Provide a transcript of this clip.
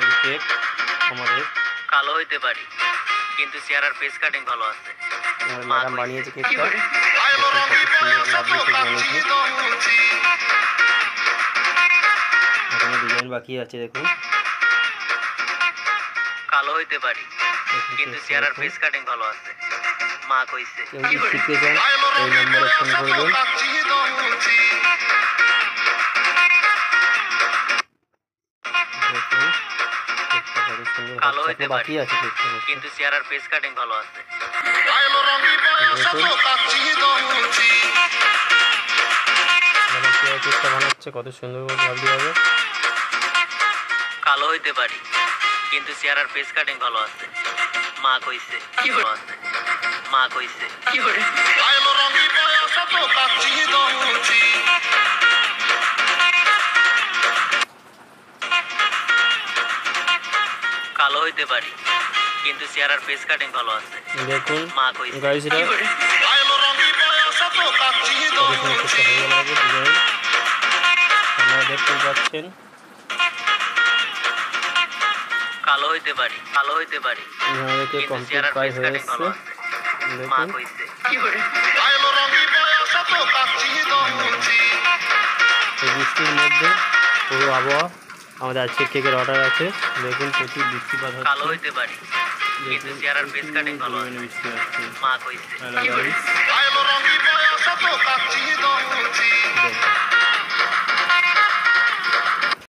এই কেক আমাদের কালো হইতে পারি কিন্তু চেহারার ফেস কাটিং ভালো আছে। ম্যাডাম বানিয়েছে কেকটা। দেখুন কত সুন্দর লাভলি কেক বানিয়েছে। এখনো ডিজাইন বাকি আছে। দেখুন কালো হইতে পারি কিন্তু কেকটা চেহারার দেখুন। ফেস কাটিং ভালো আছে। মা কইছে কেউ যদি শিখতে চান এই নম্বরে ফোন করবেন। দেখুন কেকটা কত সুন্দর কালো হচ্ছে। হইতে এখনো বাকি পারি আছে কেকটা হতে। কিন্তু চেহারার ফেস কাটিং ভালো আছে। দেখুন ম্যাডাম কীভাবে কেকটা বানাচ্ছে, কত সুন্দর করে লাভলি হবে। কালো হইতে পারি কিন্তু চেহারার ফেস কাটিং ভালো আছে। মা কইছে ভালো আছে। মা কইছে কালো হইতে পারি কিন্তু চেহারার ফেস কাটিং ভালো আছে। দেখুন মা কইছে গাইসরা কত সুন্দর কেকটা হয়ে গেল ডিজাইন আপনারা দেখতে পাচ্ছেন। কালো হইতে পারি আমাদের কেক কিন্তু কমপ্লিট চেহারার প্রায় ফেস হয়ে কাটিং ভালো এসছে। আছে। মা দেখুন কইছে এই বৃষ্টির মধ্যে পুরো আবহাওয়া আমাদের আজকে কেকের অর্ডার আছে। দেখুন প্রচুর বৃষ্টিপাত কালো হচ্ছে। হইতে পারি কিন্তু চেহারার ফেস কাটিং ভালো আছে। বৃষ্টি হচ্ছে। মা কইছে দেখুন